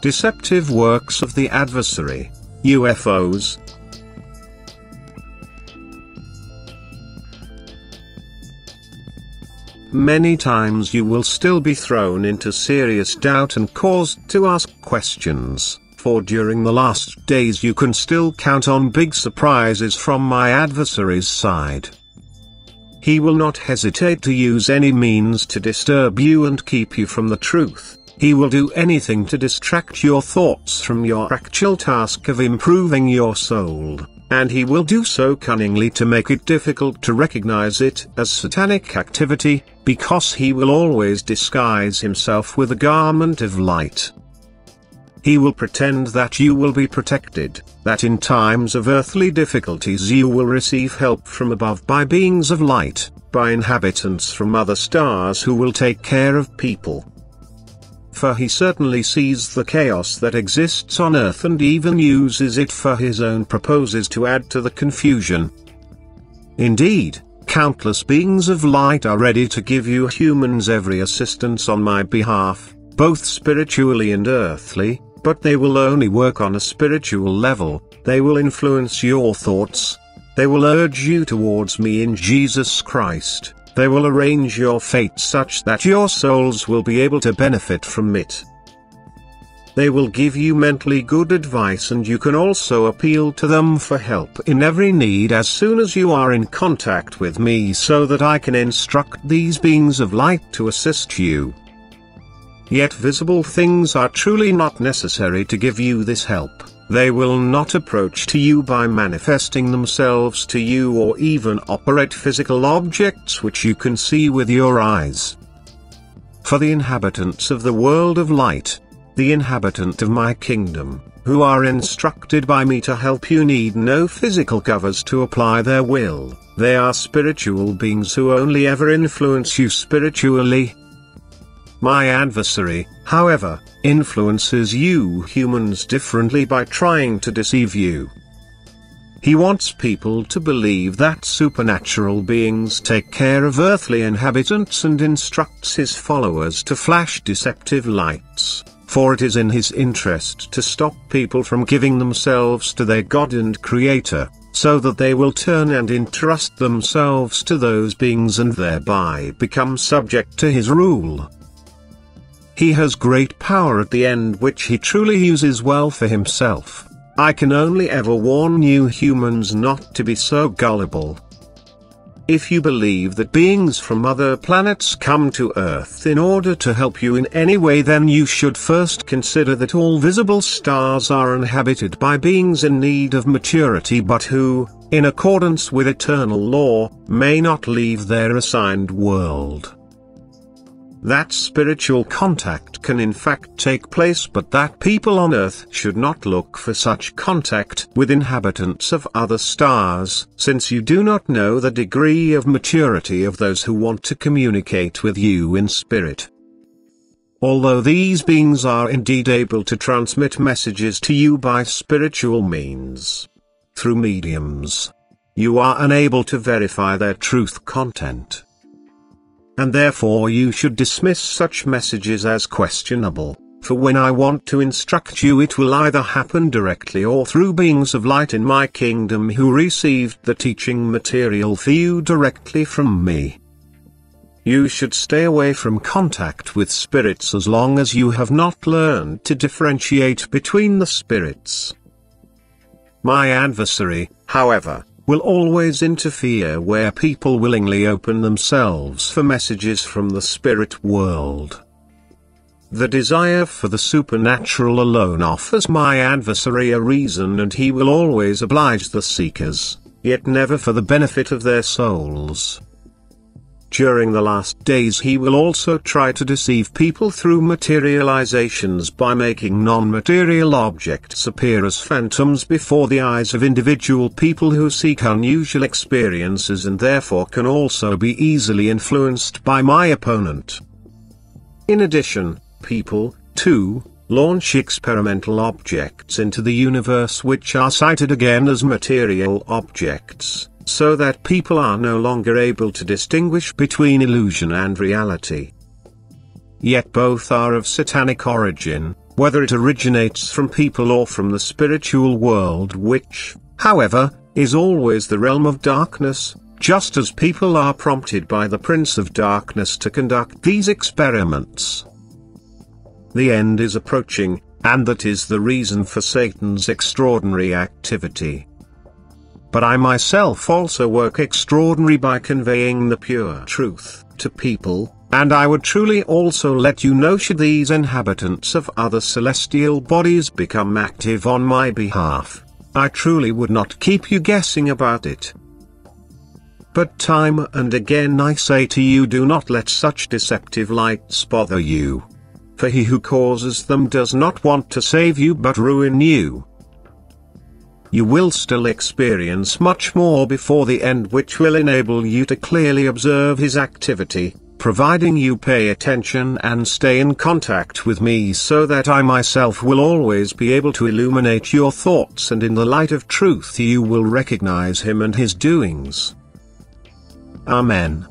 Deceptive works of the adversary, UFOs. Many times you will still be thrown into serious doubt and caused to ask questions, for during the last days you can still count on big surprises from my adversary's side. He will not hesitate to use any means to disturb you and keep you from the truth. He will do anything to distract your thoughts from your actual task of improving your soul, and he will do so cunningly to make it difficult to recognize it as satanic activity, because he will always disguise himself with a garment of light. He will pretend that you will be protected, that in times of earthly difficulties you will receive help from above by beings of light, by inhabitants from other stars who will take care of people. For he certainly sees the chaos that exists on earth and even uses it for his own purposes to add to the confusion. Indeed, countless beings of light are ready to give you humans every assistance on my behalf, both spiritually and earthly, but they will only work on a spiritual level. They will influence your thoughts. They will urge you towards me in Jesus Christ. They will arrange your fate such that your souls will be able to benefit from it. They will give you mentally good advice, and you can also appeal to them for help in every need as soon as you are in contact with me, so that I can instruct these beings of light to assist you. Yet visible things are truly not necessary to give you this help. They will not approach to you by manifesting themselves to you or even operate physical objects which you can see with your eyes. For the inhabitants of the world of light, the inhabitant of my kingdom, who are instructed by me to help you, need no physical covers to apply their will. They are spiritual beings who only ever influence you spiritually. My adversary, however, influences you humans differently by trying to deceive you. He wants people to believe that supernatural beings take care of earthly inhabitants and instructs his followers to flash deceptive lights, for it is in his interest to stop people from giving themselves to their God and Creator, so that they will turn and entrust themselves to those beings and thereby become subject to his rule. He has great power at the end which he truly uses well for himself. I can only ever warn you humans not to be so gullible. If you believe that beings from other planets come to Earth in order to help you in any way, then you should first consider that all visible stars are inhabited by beings in need of maturity, but who, in accordance with eternal law, may not leave their assigned world. That spiritual contact can in fact take place, but that people on Earth should not look for such contact with inhabitants of other stars, since you do not know the degree of maturity of those who want to communicate with you in spirit. Although these beings are indeed able to transmit messages to you by spiritual means, through mediums, you are unable to verify their truth content. And therefore you should dismiss such messages as questionable, for when I want to instruct you it will either happen directly or through beings of light in my kingdom who received the teaching material for you directly from me. You should stay away from contact with spirits as long as you have not learned to differentiate between the spirits. My adversary, however, will always interfere where people willingly open themselves for messages from the spirit world. The desire for the supernatural alone offers my adversary a reason, and he will always oblige the seekers, yet never for the benefit of their souls. During the last days he will also try to deceive people through materializations by making non-material objects appear as phantoms before the eyes of individual people who seek unusual experiences and therefore can also be easily influenced by my opponent. In addition, people, too, launch experimental objects into the universe which are cited again as material objects, so that people are no longer able to distinguish between illusion and reality. Yet both are of satanic origin, whether it originates from people or from the spiritual world, which, however, is always the realm of darkness, just as people are prompted by the Prince of Darkness to conduct these experiments. The end is approaching, and that is the reason for Satan's extraordinary activity. But I myself also work extraordinary by conveying the pure truth to people, and I would truly also let you know should these inhabitants of other celestial bodies become active on my behalf. I truly would not keep you guessing about it. But time and again I say to you, do not let such deceptive lights bother you. For he who causes them does not want to save you but ruin you. You will still experience much more before the end, which will enable you to clearly observe his activity, providing you pay attention and stay in contact with me, so that I myself will always be able to illuminate your thoughts, and in the light of truth you will recognize him and his doings. Amen.